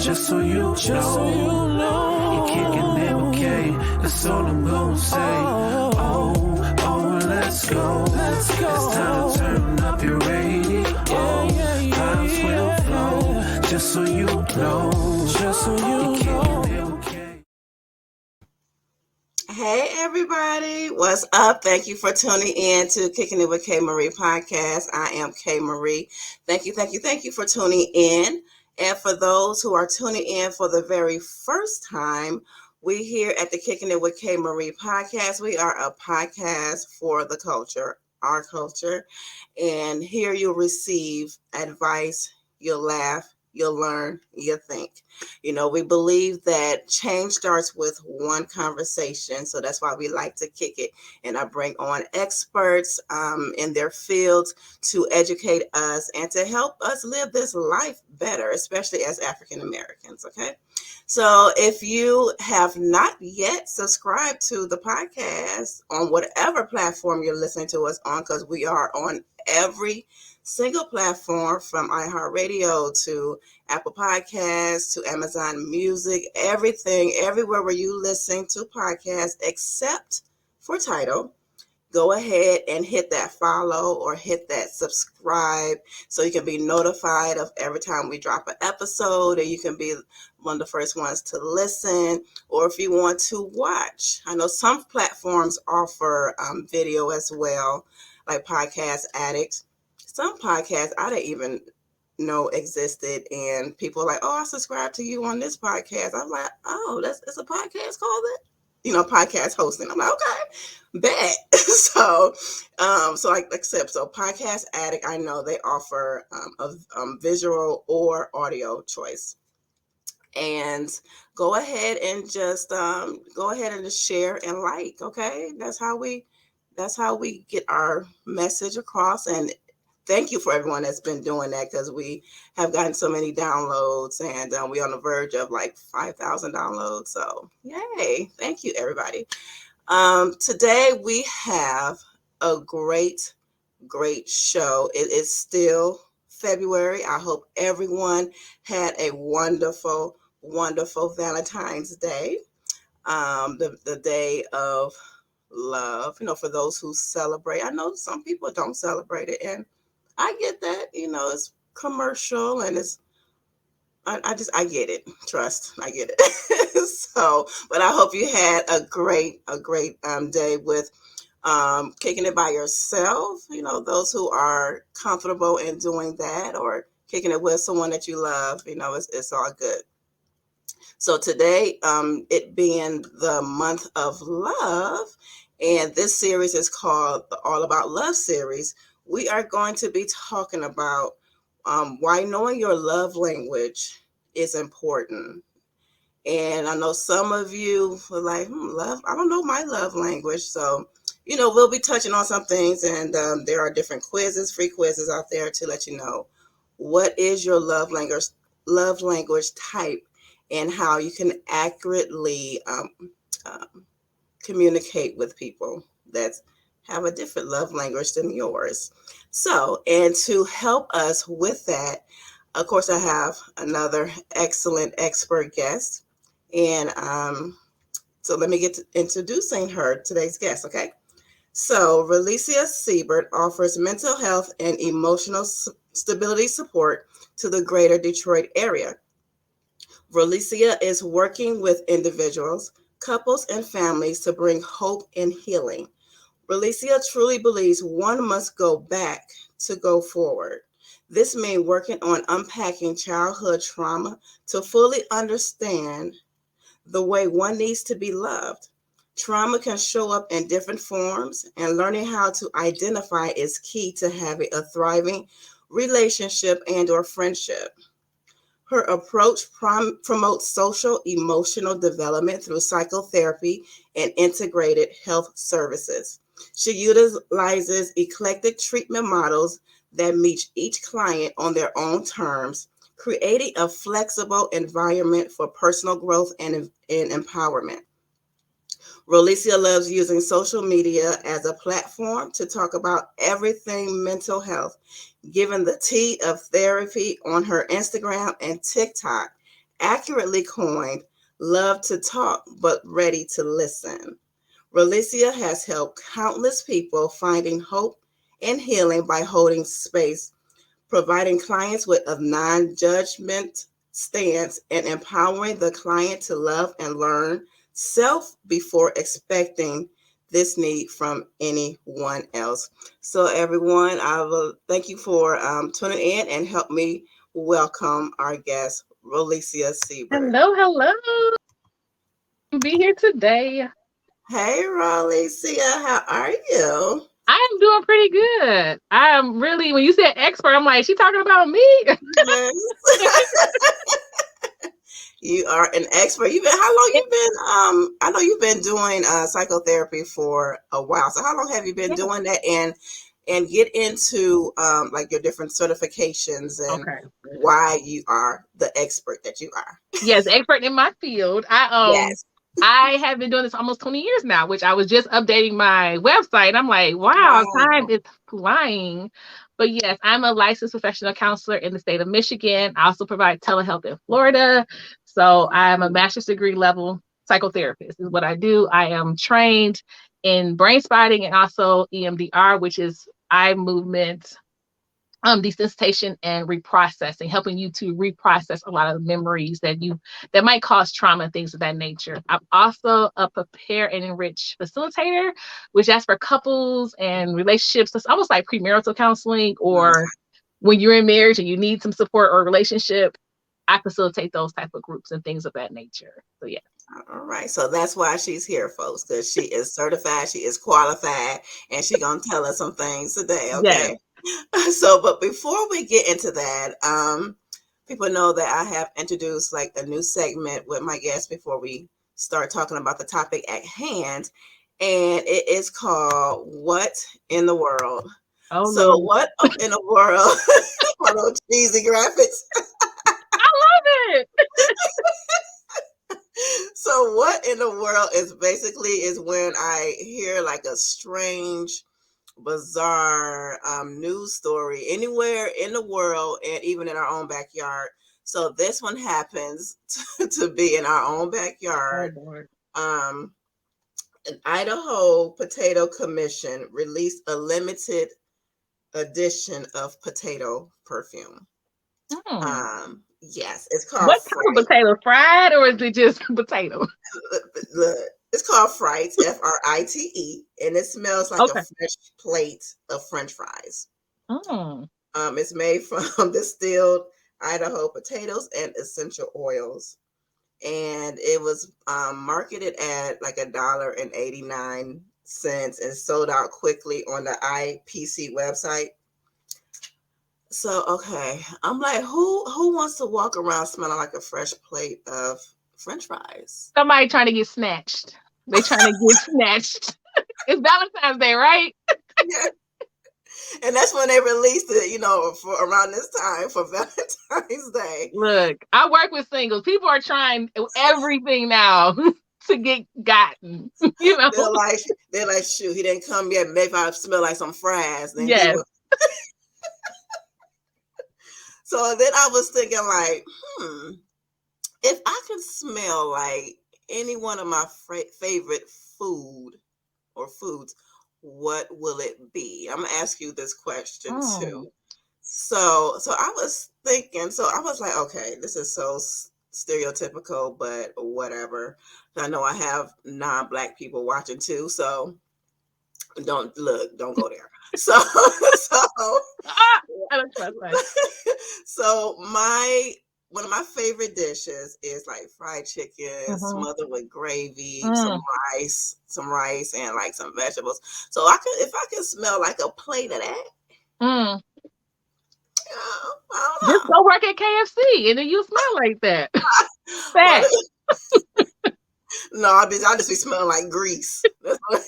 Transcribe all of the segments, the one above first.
just so you know. You're kicking it with K, that's all I'm gonna say. Oh, let's go. It's time to turn up your radio. Vibes will flow, just so you know. You're kicking it with K. Hey everybody, what's up? Thank you for tuning in to Kicking It with K Marie podcast. I am K Marie. Thank you for tuning in. And for those who are tuning in for the very first time, we here at the Kicking It with K Marie podcast, we are a podcast for the culture, our culture. And here you'll receive advice, you'll laugh, you'll learn, you'll think. You know, we believe that change starts with one conversation. So that's why we like to kick it. And I bring on experts in their fields to educate us and to help us live this life better, especially as African Americans. Okay. So if you have not yet subscribed to the podcast on whatever platform you're listening to us on, because we are on every single platform from iHeartRadio to Apple Podcasts to Amazon Music, everything, everywhere where you listen to podcasts except for Tidal. Go ahead and hit that follow or hit that subscribe so you can be notified of every time we drop an episode, and you can be one of the first ones to listen. Or if you want to watch, I know some platforms offer video as well, like Podcast Addicts. Some podcasts I didn't even know existed, and people are like, "Oh, I subscribe to you on this podcast." I'm like, "Oh, it's a podcast called it." Podcast hosting. I'm like, okay, bet. So like except so Podcast Addict, I know they offer a visual or audio choice. And go ahead and just share and like. Okay, that's how we get our message across. And thank you for everyone that's been doing that, because we have gotten so many downloads, and we're on the verge of like 5,000 downloads. So yay. Thank you, everybody. Today we have a great show. It is still February. I hope everyone had a wonderful Valentine's Day. The day of love, for those who celebrate. I know some people don't celebrate it, and I get that. It's commercial, and I get it. Trust, I get it. So, but I hope you had a great day with kicking it by yourself. Those who are comfortable in doing that, or kicking it with someone that you love. It's all good. So today, it being the month of love, and this series is called the All About Love series, we are going to be talking about why knowing your love language is important. And I know some of you were like, love, I don't know my love language. So, we'll be touching on some things, and there are different free quizzes out there to let you know what is your love language type, and how you can accurately communicate with people that have a different love language than yours. So, and to help us with that, of course, I have another excellent expert guest. And so let me get to introducing her, today's guest, okay? So Rolisia Siebert offers mental health and emotional stability support to the greater Detroit area. Rolisia is working with individuals, couples, and families to bring hope and healing. Rolisia truly believes one must go back to go forward. This means working on unpacking childhood trauma to fully understand the way one needs to be loved. Trauma can show up in different forms, and learning how to identify is key to having a thriving relationship and or friendship. Her approach promotes social emotional development through psychotherapy and integrated health services. She utilizes eclectic treatment models that meet each client on their own terms, creating a flexible environment for personal growth and empowerment. Rolisia loves using social media as a platform to talk about everything mental health, giving the tea of therapy on her Instagram and TikTok accurately coined, love to talk but ready to listen. Rolisia has helped countless people finding hope and healing by holding space, providing clients with a non-judgment stance, and empowering the client to love and learn self before expecting this need from anyone else. So, everyone, I will thank you for tuning in and help me welcome our guest, Rolisia Siebert. Hello, hello. Be here today. Hey, Rolisia, how are you? I am doing pretty good. I am really, when you said expert, I'm like, she talking about me? Yes. You are an expert. You've been how long you been I know you've been doing psychotherapy for a while. So how long have you been Yeah. doing that, and get into like your different certifications and Okay. why you are the expert that you are. Yes, expert in my field. Yes. I have been doing this almost 20 years now, which I was just updating my website. I'm like, wow, time Wow. is flying. But yes, I'm a licensed professional counselor in the state of Michigan. I also provide telehealth in Florida. So I'm a master's degree level psychotherapist is what I do. I am trained in brain spotting and also EMDR, which is eye movement desensitization and reprocessing, helping you to reprocess a lot of memories that might cause trauma and things of that nature. I'm also a prepare and enrich facilitator, which that's for couples and relationships. It's almost like premarital counseling, or when you're in marriage and you need some support or relationship. I facilitate those type of groups and things of that nature. So yeah. All right. So that's why she's here, folks, because she is certified, she is qualified, and she gonna tell us some things today, Yes. okay? So, but before we get into that, people know that I have introduced like a new segment with my guests before we start talking about the topic at hand, and it is called "What in the World." Oh So, Lord. what in the world? One of those cheesy graphics. I love it. So, what in the world is basically is when I hear like a strange, bizarre news story anywhere in the world and even in our own backyard. So this one happens to be in our own Oh backyard. Lord. Um, an Idaho Potato Commission released a limited edition of potato perfume. Hmm. Yes, it's called What type of Fright. potato? Fried or is it just potato? Look, it's called Fright, Frite, and it smells like a Okay. fresh plate of French fries. Mm. It's made from distilled Idaho potatoes and essential oils, and it was marketed at like $1.89 and sold out quickly on the IPC website. So okay, I'm like, who wants to walk around smelling like a fresh plate of French fries? Somebody trying to get snatched. They trying to get snatched. It's Valentine's Day, right? Yeah, and that's when they released it, for around this time for Valentine's Day. Look, I work with singles. People are trying everything now to get gotten. You know? They're like, shoot, he didn't come yet. Maybe I smell like some fries, then he Yes. will. So then I was thinking, like, if I could smell like any one of my favorite foods, what will it be? I'm gonna ask you this question Mm. too. So I was thinking. So I was like, okay, this is so stereotypical, but whatever. I know I have non-black people watching too, so don't go there. So so Ah, I look my life. so my one of my favorite dishes is like fried chicken Mm-hmm. smothered with gravy, Mm. some rice and like some vegetables. So I could if I could smell like a plate of that, Mm. I Just don't know. go work at KFC and then you smell like that. Well, Fat. no, I just be smelling like grease. That's what,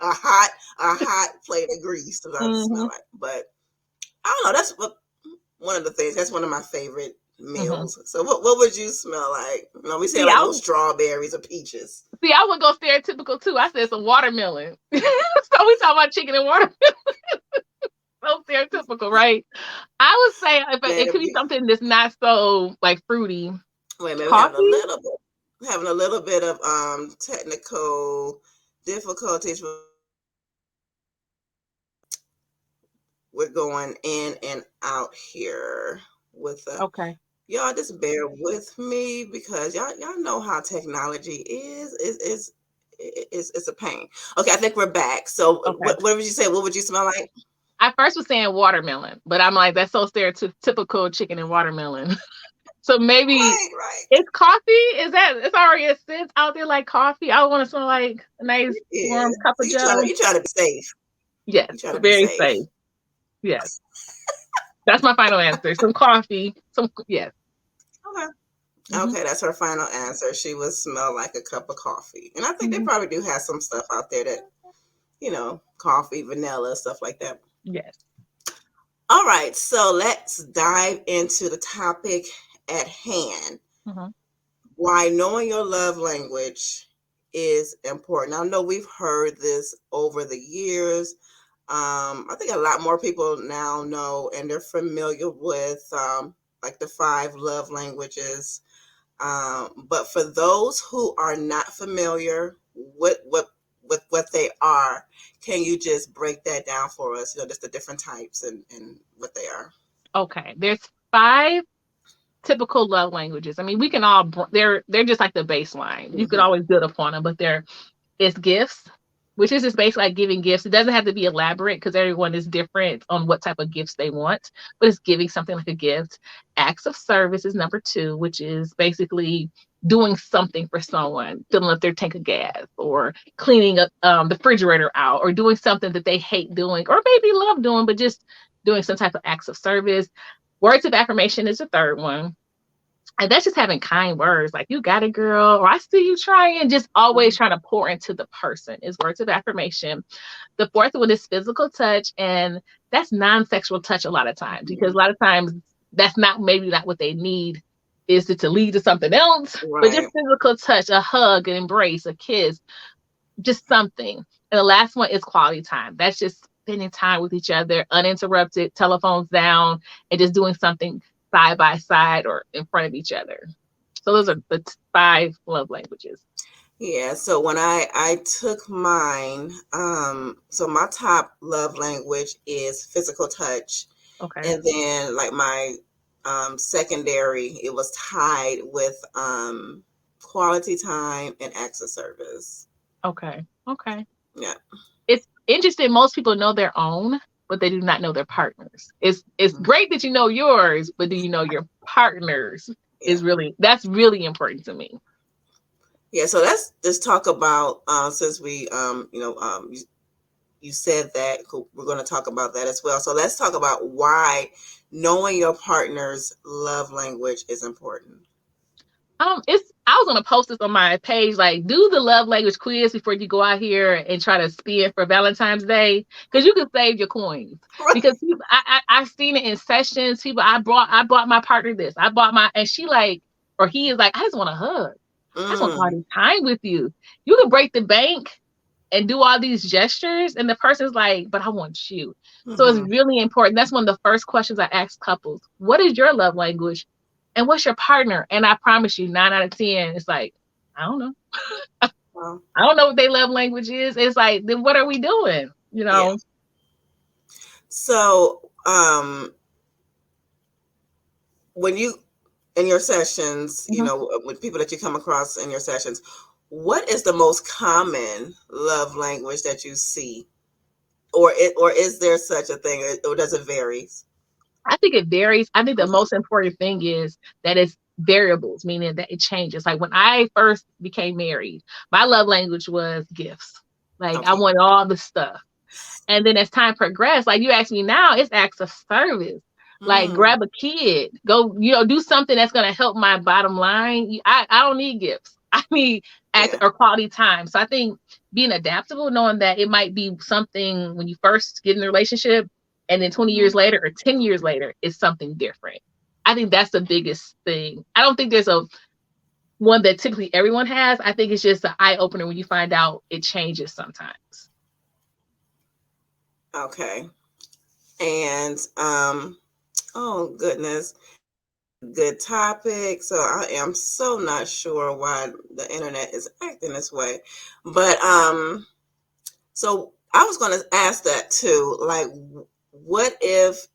a hot plate of grease. That's what I just smell Mm-hmm. like. But I don't know. That's what one of the things. That's one of my favorite Mm-hmm. meals. So what would you smell like? We say See, like I no was strawberries or peaches. see, I would go stereotypical too. I said some watermelon. So we talking about chicken and watermelon. so stereotypical, right? I would say if it could be Maybe, something that's not so like fruity. wait, maybe Coffee? having a little bit of technical difficulties. We're going in and out here with the Okay. y'all. Just bear with me because y'all know how technology is it's a pain. Okay, I think we're back. So Okay. what would you say? What would you smell like? I first was saying watermelon, but I'm like, that's so stereotypical chicken and watermelon. So maybe Right, right. it's coffee. Is that it's already a sense out there like coffee? I want to smell like a nice Yeah. warm cup So of Joe. you try to be safe. Yes, You try to be very safe. safe. Yes, that's my final answer. Some coffee. Some yes. Okay. Hmm. Okay, that's her final answer. She would smell like a cup of coffee. And I think they Hmm. probably do have some stuff out there that, coffee, vanilla, stuff like that. Yes. All right, so let's dive into the topic at hand. Hmm. Why knowing your love language is important. I know we've heard this over the years. I think a lot more people now know and they're familiar with like the five love languages. But for those who are not familiar with what they are, can you just break that down for us? Just the different types and what they are. Okay. There's five typical love languages. I mean, we can all they're just like the baseline. You could Hmm. always build upon them, but it's gifts, which is just basically like giving gifts. It doesn't have to be elaborate because everyone is different on what type of gifts they want, but it's giving something like a gift. Acts of service is number two, which is basically doing something for someone, filling up their tank of gas or cleaning up the refrigerator out or doing something that they hate doing or maybe love doing, but just doing some type of acts of service. Words of affirmation is the third one, and that's just having kind words like you got it girl, or I see you trying, just always trying to pour into the person is words of affirmation. The fourth one is physical touch, and that's non-sexual touch a lot of times because a lot of times that's not maybe not what they need, is it to lead to something else, but just Right. physical touch, a hug, an embrace, a kiss, just something. And the last one is quality time. That's just spending time with each other, uninterrupted, telephones down, and just doing something side by side or in front of each other. So those are the five love languages. Yeah, so when I took mine, so my top love language is physical touch, Okay. and then like my secondary, it was tied with quality time and acts of service. Okay. Okay. Yeah. It's interesting. Most people know their own, but they do not know their partners. It's Mhm. great that you know yours, but do you know your partners? Yeah. Is really that's really important to me. Yeah, so let's just talk about since we you said that we're going to talk about that as well. So let's talk about why knowing your partner's love language is important. It's I was gonna post this on my page, like do the love language quiz before you go out here and try to spin for Valentine's Day, because you can save your coins. Because people, I've seen it in sessions. People, I bought my partner this, I bought my, and she like, or he is like, I just want a hug, I just want Mm, quality time with you. You can break the bank and do all these gestures, and the person's like, but I want you. So it's hmm. really important. That's one of the first questions I ask couples. What is your love language? And what's your partner? And I promise you, 9 out of 10, it's like, I don't know. Well, I don't know what their love language is. It's like, then what are we doing? You yeah. know? So when you in your sessions, Mhm. with people that you come across in your sessions, what is the most common love language that you see, or is there such a thing, or does it vary? I think it varies. I think the Okay. most important thing is that it's variables, meaning that it changes. Like when I first became married, my love language was gifts. Like I Okay. wanted all the stuff. And then as time progressed, like you ask me now, it's acts of service. Like Mm, grab a kid, go, do something that's gonna help my bottom line. I don't need gifts. I need act yeah. or quality time. So I think being adaptable, knowing that it might be something when you first get in the relationship, and then 20 Mhm. years later or 10 years later, it's something different. I think that's the biggest thing. I don't think there's a one that typically everyone has. I think it's just an eye opener when you find out it changes sometimes. Okay. And oh goodness, good topic. So I am so not sure why the internet is acting this way. But so I was going to ask that too. Like, what if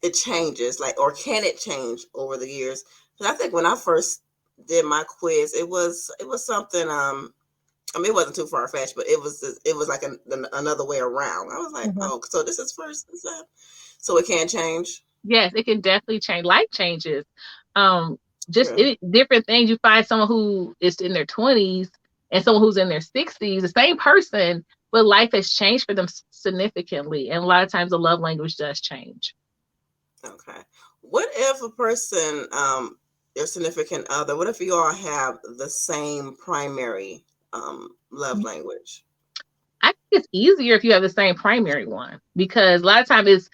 it changes? Like, or can it change over the years? Because I think when I first did my quiz, it was something. I mean, it wasn't too far fetched, but it was like another way around. I was like, Mhm. oh, so this is first, is that? So it can change. Yes, it can definitely change. Life changes. Um, just True. different things. You find someone who is in their 20s and someone who's in their 60s, the same person, but life has changed for them significantly. And a lot of times the love language does change. Okay. What if a person, your significant other, what if you all have the same primary love language? I think it's easier if you have the same primary one because a lot of times it's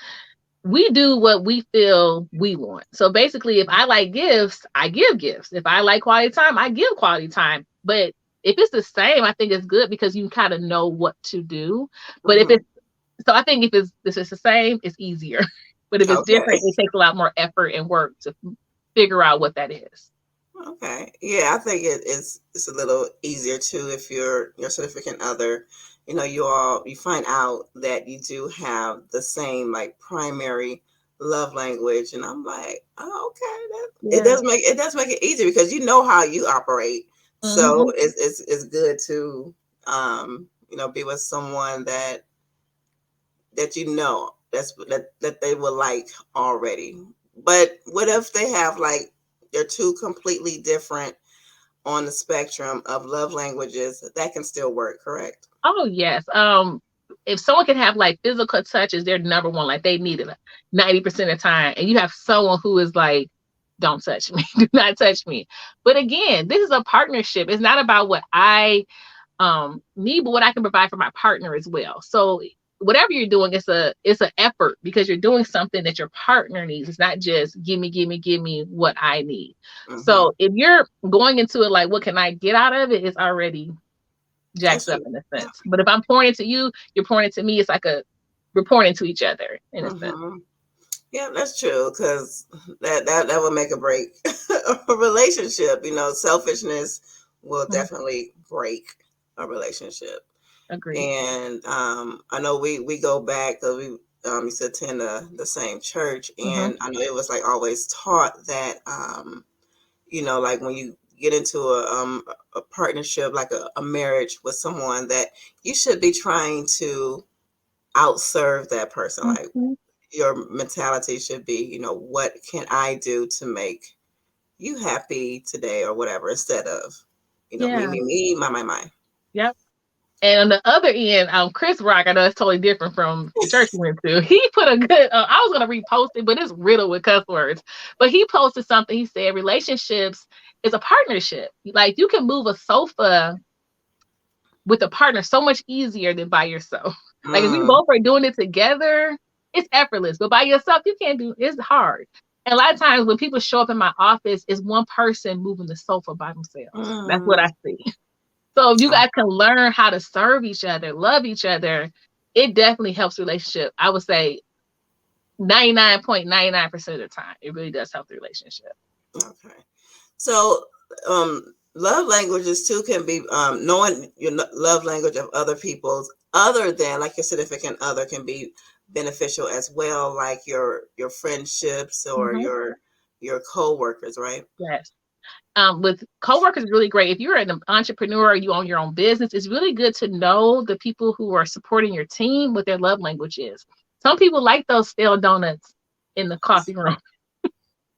we do what we feel we want. So basically, if I like gifts, I give gifts. If I like quality time, I give quality time. But if it's the same, I think it's good because you kind of know what to do. But if Hmm. it's so, I think if it's the same, it's easier. But if it's Okay. different, it takes a lot more effort and work to figure out what that is. Okay. Yeah, I think it's a little easier too if your significant other, you find out that you do have the same like primary love language, and I'm like, oh, okay, it Yeah. does make it easier because you know how you operate, so Hmm. it's good to be with someone that that they will like already. But what if they have like they're two completely different on the spectrum of love languages? That can still work, correct? Oh yes. If someone can have like physical touch is their number one, like they need it 90% of the time, and you have someone who is like, "Don't touch me, do not touch me." But again, this is a partnership. It's not about what I need, but what I can provide for my partner as well. So whatever you're doing, it's an effort because you're doing something that your partner needs. It's not just give me what I need. Hmm. So if you're going into it like, what can I get out of it? It's already That's jacked up true. in a Yeah. sense. But if I'm pouring into you, you're pouring into me. It's like we're pouring into each other in a sense. Hmm. Yeah, that's true because that will make or break a relationship. Selfishness will Mhm. definitely break a relationship. Agreed. And I know we go back because we used to attend the same church, Hmm. and I know it was like always taught that like when you get into a partnership, like a marriage with someone, that you should be trying to outserve that person. Like Hmm. your mentality should be, what can I do to make you happy today or whatever, instead of, Yeah. me, my. Yep. And on the other end, Chris Rock, I know it's totally different from the church we went to. He put a good. I was gonna repost it, but it's riddled with cuss words. But he posted something. He said, "Relationships is a partnership. Like you can move a sofa with a partner so much easier than by yourself. Like if we Mm, both are doing it together, it's effortless. But by yourself, you can't do it's hard. And a lot of times when people show up in my office, it's one person moving the sofa by themselves. That's what mm. I see. So if you guys can learn how to serve each other, love each other, it definitely helps relationship. I would say 99.99% of the time. It really does help the relationship. Okay. So, love languages too can be knowing your love language of other people's, other than like your significant other, can be beneficial as well, like your friendships or Hmm. your co-workers, right? Yes. With coworkers, really great. If you're an entrepreneur, you own your own business, it's really good to know the people who are supporting your team, what their love language is. Some people like those stale donuts in the coffee room.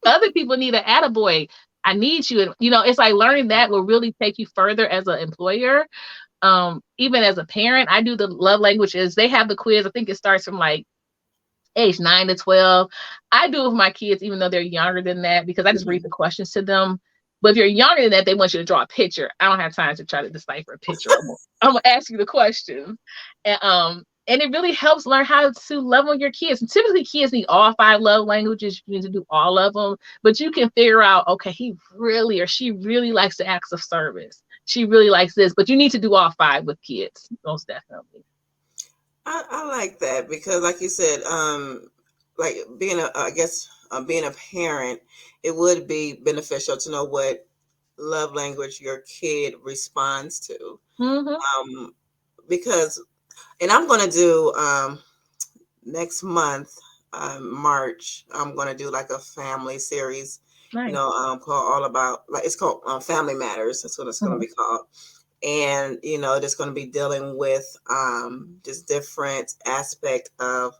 Other people need an attaboy. I need you. And, it's like learning that will really take you further as an employer. Even as a parent, I do the love languages. They have the quiz. I think it starts from like age 9 to 12. I do it with my kids, even though they're younger than that, because I just read the Mhm. questions to them. But if you're younger than that, they want you to draw a picture. I don't have time to try to decipher a picture. I'm gonna ask you the questions, and it really helps learn how to love on your kids. And typically, kids need all five love languages. You need to do all of them, but you can figure out, okay, he really or she really likes the acts of service. She really likes this, but you need to do all five with kids, most definitely. I like that because, like you said, like being being a parent, it would be beneficial to know what love language your kid responds to. Mm-hmm. Um, because, and I'm going to do next month, March, I'm going to do like a family series, Nice. called All About, like it's called Family Matters. That's what it's going to Mm-hmm. be called. And, it's going to be dealing with just different aspect of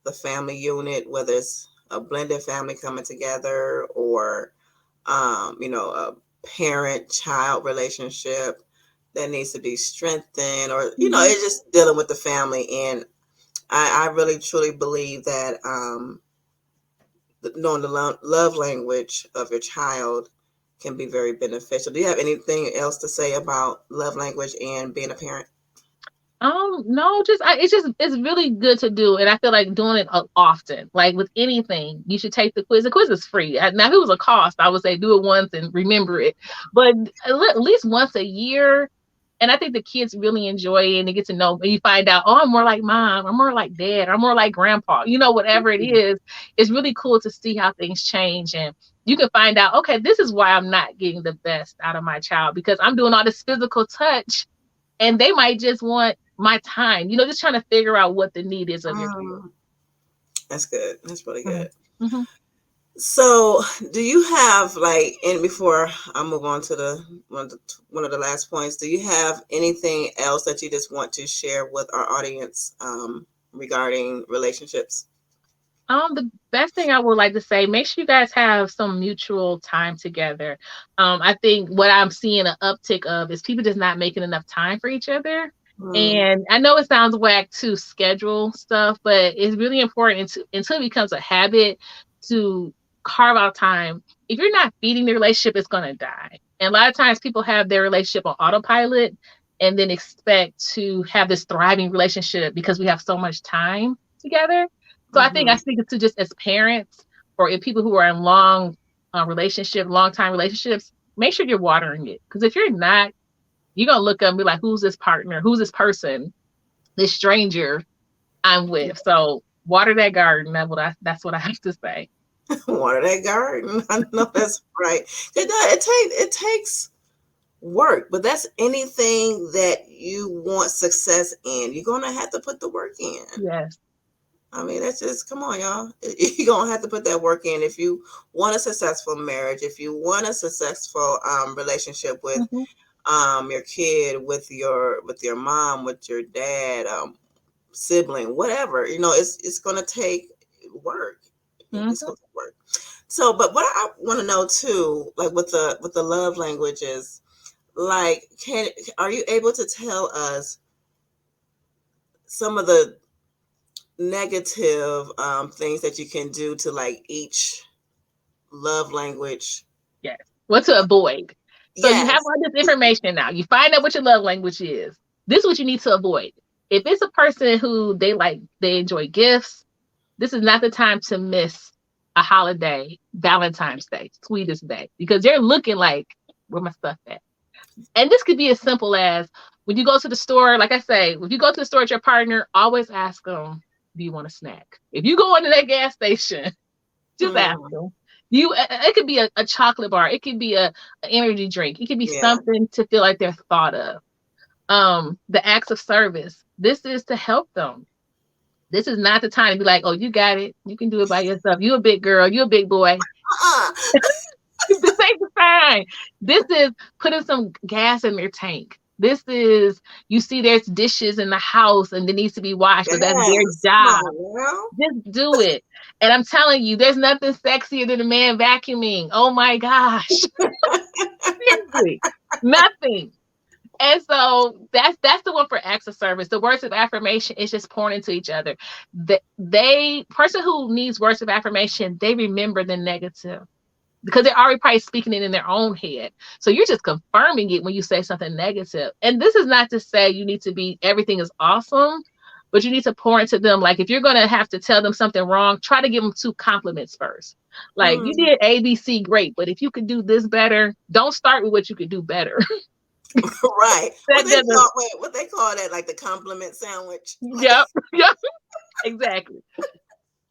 the family unit, whether it's a blended family coming together or, a parent child relationship that needs to be strengthened, or, Mm-hmm. it's just dealing with the family. And I really truly believe that knowing the love language of your child can be very beneficial. Do you have anything else to say about love language and being a parent? No, it's really good to do, and I feel like doing it often. Like with anything, you should take the quiz. The quiz is free. Now, if it was a cost, I would say do it once and remember it. But at least once a year, and I think the kids really enjoy it, and they get to know. And you find out, oh, I'm more like mom, I'm more like dad, I'm more like grandpa. Whatever it is, it's really cool to see how things change, and you can find out, okay, this is why I'm not getting the best out of my child because I'm doing all this physical touch and they might just want my time, just trying to figure out what the need is of your kid. Um, that's good. That's really Hmm. good. Hmm. So, do you have like, and before I move on to the one of the last points, do you have anything else that you just want to share with our audience regarding relationships? The best thing I would like to say, make sure you guys have some mutual time together. I think what I'm seeing an uptick of is people just not making enough time for each other. Mm, And I know it sounds whack to schedule stuff, but it's really important until it becomes a habit to carve out time. If you're not feeding the relationship, it's going to die. And a lot of times people have their relationship on autopilot and then expect to have this thriving relationship because we have so much time together. So I think I mm-hmm. speak to just as parents or if people who are in long time relationships, make sure you're watering it. Because if you're not, you're gonna look up and be like, who's this partner? Who's this person? This stranger I'm with. So water that garden. That's what I have to say. Water that garden. I know that's right. It takes work, but that's anything that you want success in. You're gonna have to put the work in. Yes. I mean, that's just, come on, y'all. You're gonna have to put that work in if you want a successful marriage, if you want a successful relationship with Hmm. your kid, with your mom, with your dad, sibling, whatever. It's gonna take work. It's Hmm. gonna take work. So, but what I want to know too, like with the love languages, like, are you able to tell us some of the negative things that you can do to like each love language? Yes. What to avoid. So you have Yes. all this information now. You find out what your love language is. This is what you need to avoid. If it's a person who they enjoy gifts, this is not the time to miss a holiday, Valentine's Day, sweetest day, because they're looking like, where my stuff at? And this could be as simple as when you go to the store, like I say, if you go to the store with your partner, always ask them, do you want a snack? If you go into that gas station, just ask Mm, them. It could be a chocolate bar, it could be an energy drink, it could be yeah. something to feel like they're thought of. The acts of service. This is to help them. This is not the time to be like, oh, you got it. You can do it by yourself. You a big girl. You a big boy. Uh-uh. This ain't the time. This is putting some gas in their tank. This is, you see, there's dishes in the house and it needs to be washed, but that's their Yes. Come job. on, girl. Just do it. And I'm telling you, there's nothing sexier than a man vacuuming. Oh my gosh. Seriously. Nothing. And so that's the one for acts of service. The words of affirmation is just pouring into each other. They person who needs words of affirmation, they remember the negative because they're already probably speaking it in their own head. So you're just confirming it when you say something negative. And this is not to say you need to be everything is awesome, but you need to pour into them. Like if you're gonna have to tell them something wrong, try to give them two compliments first. Like you Mm, did ABC great, but if you could do this better, don't start with what you could do better. right. That doesn't. What they call that, like the compliment sandwich. Like, Yep. Yep. Exactly.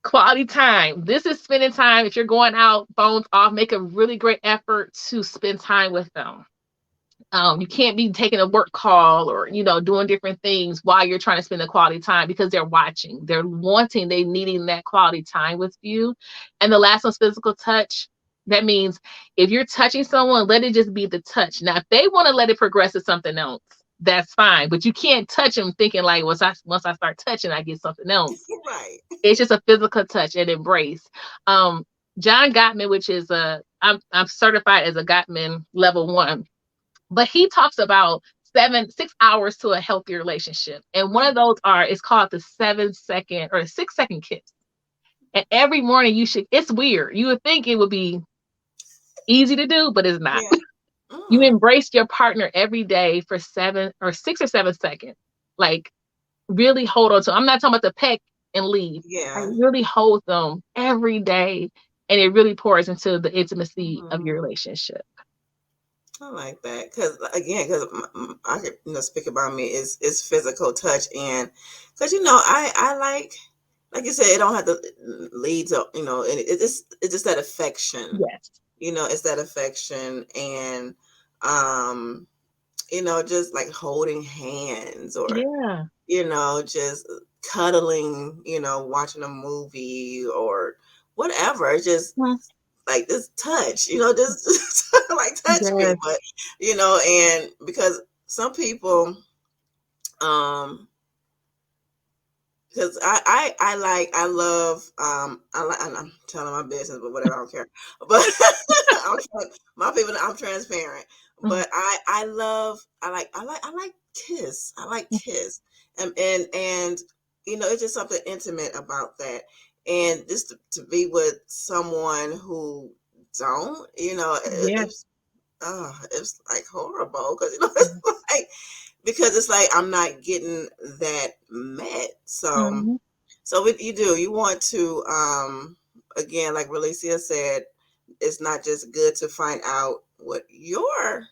Quality time. This is spending time. If you're going out, phones off, make a really great effort to spend time with them. You can't be taking a work call or, doing different things while you're trying to spend the quality time because they're watching. They needing that quality time with you. And the last one's physical touch. That means if you're touching someone, let it just be the touch. Now, if they want to let it progress to something else, that's fine. But you can't touch them thinking like once I start touching, I get something else. Right. It's just a physical touch and embrace. Um, John Gottman, which is I'm certified as a Gottman level 1, but he talks about 6 hours to a healthy relationship. And one of those it's called the 7-second or the 6-second kiss. And every morning it's weird. You would think it would be easy to do, but it's not. Yeah. You Mm. embrace your partner every day for 6 or 7 seconds. Like really hold on to. I'm not talking about the peck and leave. I Yeah. really hold them every day. And it really pours into the intimacy of your Mm. relationship. I like that because I could speak about me is physical touch, and because I like you said, it don't have to lead to and it's just that affection. Yes. It's that affection, and um just like holding hands, or Yeah. just cuddling, watching a movie or whatever. It's just Mhm. like this touch, just like touch me. Yes. But and because some people, um, because I love and I'm telling my business, but whatever, I don't care. But my people, I'm transparent. Mhm. But I love I like kiss. I like kiss, and it's just something intimate about that. And just to be with someone who don't, Yes. it's like horrible because it's like because it's like I'm not getting that met. So Mhm. you want to again, like Rolisia said, it's not just good to find out what your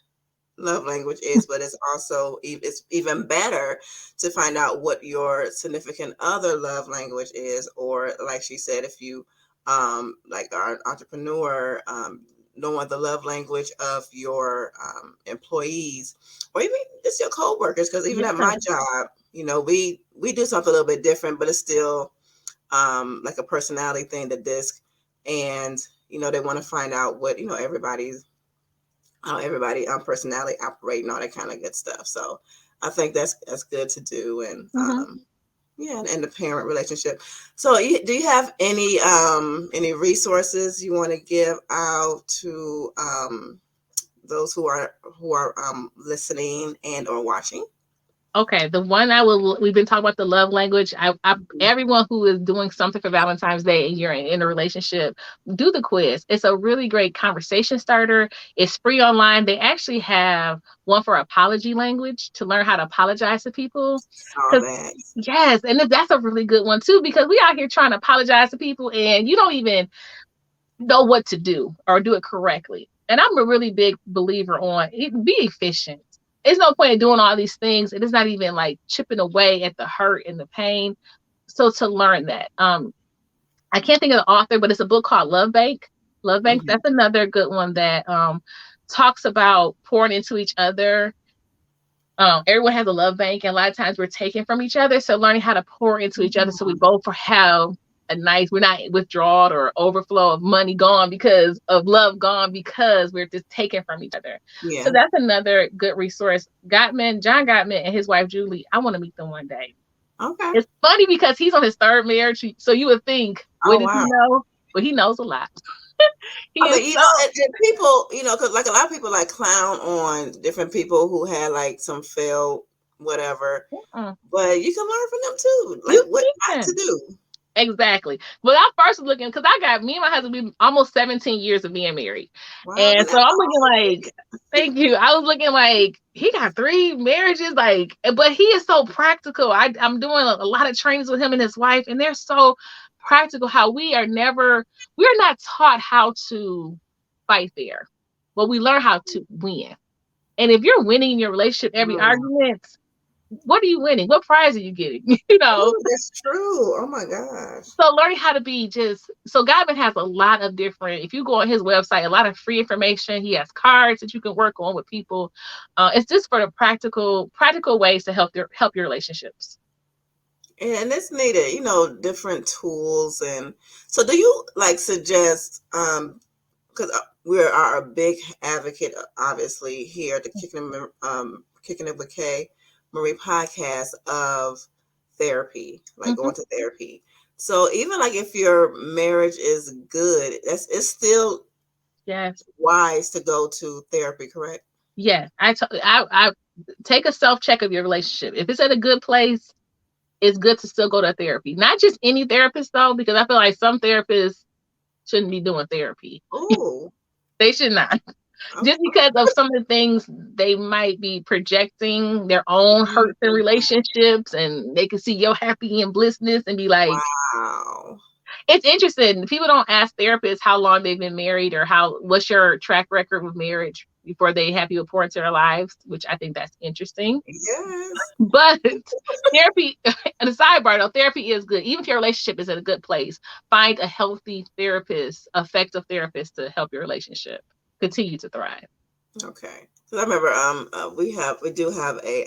love language is, but it's even better to find out what your significant other love language is, or like she said, if you like are an entrepreneur, knowing the love language of your employees, or even just your coworkers, because even at Yeah. my job, we do something a little bit different, but it's still like a personality thing, the disc, and they want to find out what everybody's how everybody personality operate and all that kind of good stuff. So I think that's good to do. And Mhm. yeah, and the parent relationship. So do you have any resources you want to give out to those who are listening and or watching? Okay, we've been talking about the love language. Everyone who is doing something for Valentine's Day and you're in a relationship, do the quiz. It's a really great conversation starter. It's free online. They actually have one for apology language to learn how to apologize to people. All Because that. yes, and that's a really good one too, because we out here trying to apologize to people and you don't even know what to do or do it correctly. And I'm a really big believer on be efficient. There's no point in doing all these things. It is not even like chipping away at the hurt and the pain. So to learn that, I can't think of the author, but it's a book called Love Bank. Love Bank. Mhm. That's another good one that talks about pouring into each other. Everyone has a love bank, and a lot of times we're taking from each other. So learning how to pour into each other, so we both have we're not withdrawal or overflow of money gone because of love gone because we're just taking from each other. So Yeah. that's another good resource. John Gottman and his wife Julie, I want to meet them one day. Okay. It's funny because he's on his third marriage, so you would think, what Oh does he wow. know? But he knows a lot. He I is mean, so and people, because like a lot of people like clown on different people who had like some failed whatever, mm, but you can learn from them too, like you what not to can. do. Exactly. Well, I first was looking because I got me and my husband, we almost 17 years of being married. Wow, And then so that's I'm looking awesome. like, thank you. I was looking like he got 3 marriages, but he is so practical. I'm doing a lot of trainings with him and his wife, and they're so practical how we're not taught how to fight fair, but we learn how to win. And if you're winning in your relationship every Mm, argument, what are you winning? What prize are you getting? You know? Ooh, that's true. Oh my gosh. So learning how to be just so Gottman has a lot of different. If you go on his website, a lot of free information. He has cards that you can work on with people. It's just for the practical ways to help your relationships. And it's needed, different tools. And so do you like suggest, because we are a big advocate, obviously, here at the Kicking It with Kay Marie podcast of therapy, like Hmm. going to therapy. So even like if your marriage is good, it's still Yes, wise to go to therapy, correct? yes. I take a self check of your relationship. If it's at a good place, it's good to still go to therapy. Not just any therapist though, because I feel like some therapists shouldn't be doing therapy. Oh, They should not. Just okay. because of some of the things they might be projecting their own hurts and relationships, and they can see your happy and blissness and be like, Wow. it's interesting. People don't ask therapists how long they've been married or what's your track record with marriage before they have you pour into their lives, which I think that's interesting. Yes. But therapy, and a sidebar though, therapy is good. Even if your relationship is in a good place, find a healthy therapist, effective therapist to help your relationship continue to thrive. Okay. So I remember we do have a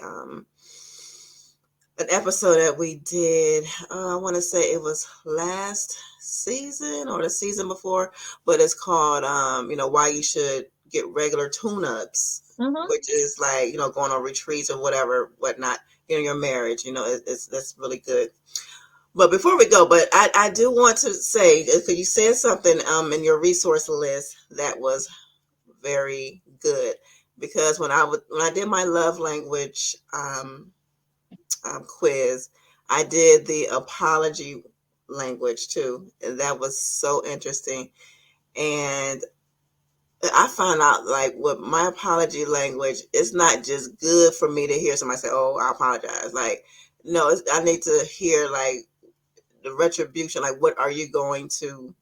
an episode that we did. I want to say it was last season or the season before, but it's called why you should get regular tune-ups, Hmm. which is like going on retreats or whatnot in your marriage. It's that's really good. But before we go, but I do want to say because you said something in your resource list that was very good, because when I did my love language quiz, I did the apology language too, and that was so interesting. And I found out like with my apology language, it's not just good for me to hear somebody say, "Oh, I apologize." Like, no, I need to hear like the retribution. Like, what are you going to?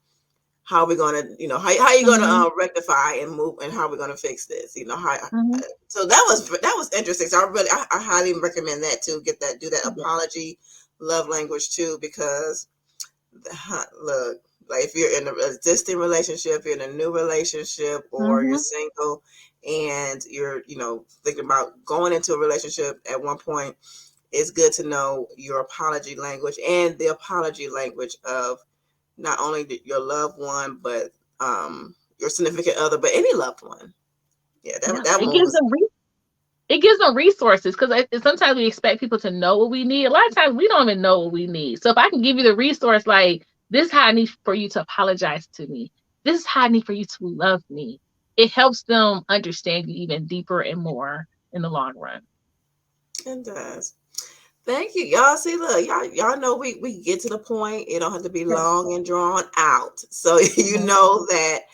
How are we going to? How are you going to Hmm. rectify and move, and how are we going to fix this? How. Hmm. So that was interesting. So I highly recommend that too. Do that Yeah. apology love language too, because look, like if you're in an existing relationship, you're in a new relationship, or you're Hmm. single and you're thinking about going into a relationship at one point, it's good to know your apology language and the apology language of not only your loved one, but your significant other, but any loved one. Yeah, Yeah. that one was. It gives them resources because sometimes we expect people to know what we need. A lot of times we don't even know what we need. So if I can give you the resource, like this is how I need for you to apologize to me. This is how I need for you to love me. It helps them understand you even deeper and more in the long run. It does. Thank you, y'all. See, look, y'all know we get to the point. It don't have to be Yes. long and drawn out. So you Mhm. know that.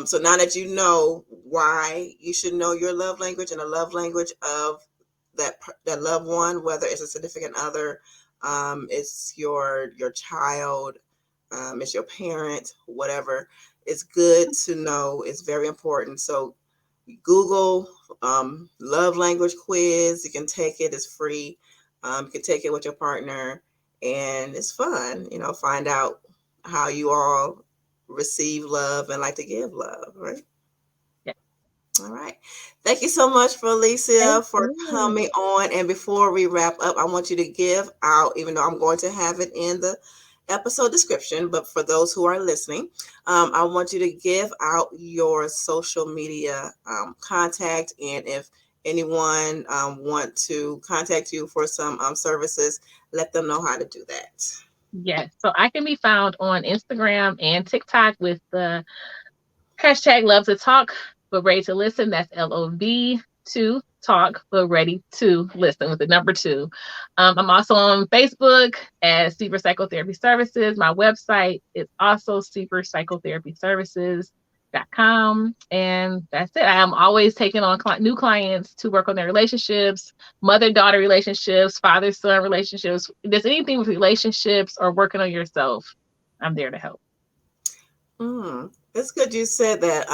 So now that you know why you should know your love language and the love language of that loved one, whether it's a significant other, it's your child, it's your parent, whatever. It's good to know. It's very important. So Google love language quiz. You can take it. It's free. You can take it with your partner, and it's fun. Find out how you all receive love and like to give love. Right. Yeah. All right. Thank you so much, Thank Felicia, for you. coming on. And before we wrap up, I want you to give out, even though I'm going to have it in the episode description, but for those who are listening, I want you to give out your social media contact. And if anyone want to contact you for some services, let them know how to do that. Yes. So I can be found on Instagram and TikTok with the hashtag love to talk, but ready to listen. That's LOV to talk, but ready to listen with the number two. I'm also on Facebook as Super Psychotherapy Services. My website is also superpsychotherapyservices.com. And that's it. I am always taking on new clients to work on their relationships, mother-daughter relationships, father-son relationships. If there's anything with relationships or working on yourself, I'm there to help. It's good you said that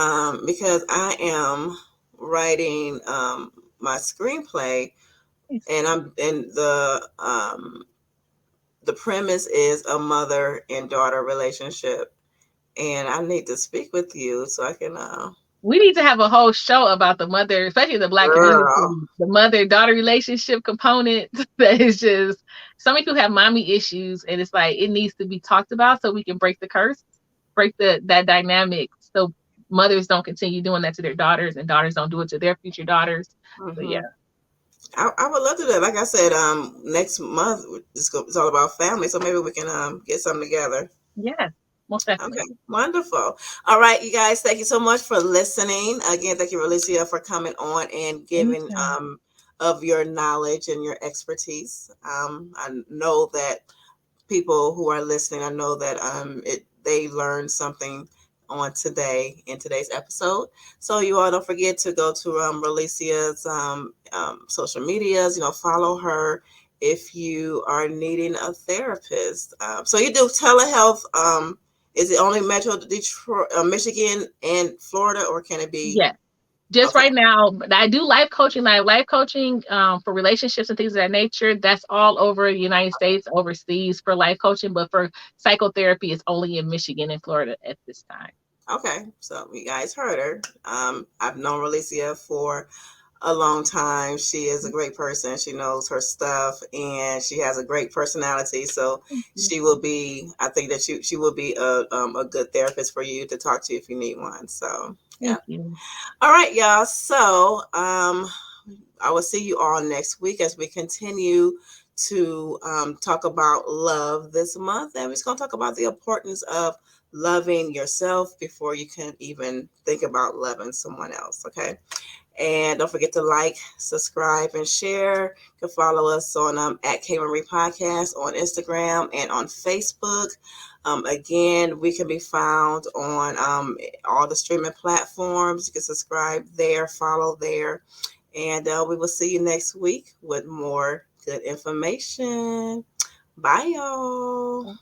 because I am writing my screenplay and the premise is a mother and daughter relationship. And I need to speak with you so I can We need to have a whole show about the mother, especially the Black community, girl. the mother-daughter relationship component. That is just, so many people have mommy issues, and it's like it needs to be talked about so we can break the curse, break that dynamic, so mothers don't continue doing that to their daughters, and daughters don't do it to their future daughters. So yeah. I would love to do that. Like I said, next month it's all about family, so maybe we can get something together. Yeah, most definitely. Okay, wonderful. All right, you guys, thank you so much for listening. Again, thank you, Rolisia, for coming on and giving of your knowledge and your expertise. I know that people who are listening, I know that they learned something on in today's episode. So you all don't forget to go to Rolisia's social medias. Follow her if you are needing a therapist. So you do telehealth. Is it only Metro Detroit, Michigan, and Florida, or can it be? Yeah. Just right now, I do life coaching for relationships and things of that nature. That's all over the United States, overseas for life coaching. But for psychotherapy, it's only in Michigan and Florida at this time. Okay, so you guys heard her. I've known Rolisia for a long time. She is a great person. She knows her stuff, and she has a great personality. So she will be. I think that she will be a good therapist for you to talk to if you need one. So yeah. Thank you. All right, y'all. So I will see you all next week as we continue to talk about love this month, and we're just going to talk about the importance of loving yourself before you can even think about loving someone else. Okay. And don't forget to like, subscribe, and share. You can follow us on at K Marie Podcast on Instagram and on Facebook. Again, we can be found on all the streaming platforms. You can subscribe there, follow there. And we will see you next week with more good information. Bye, y'all.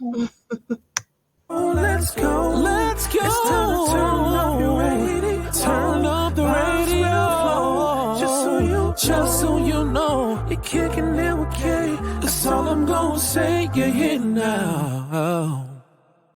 Oh, let's go. Let's go. It's time to turn up your radio. Turn up the radio. Just so you know, you're kicking it with K. That's all I'm gonna say. You're here now.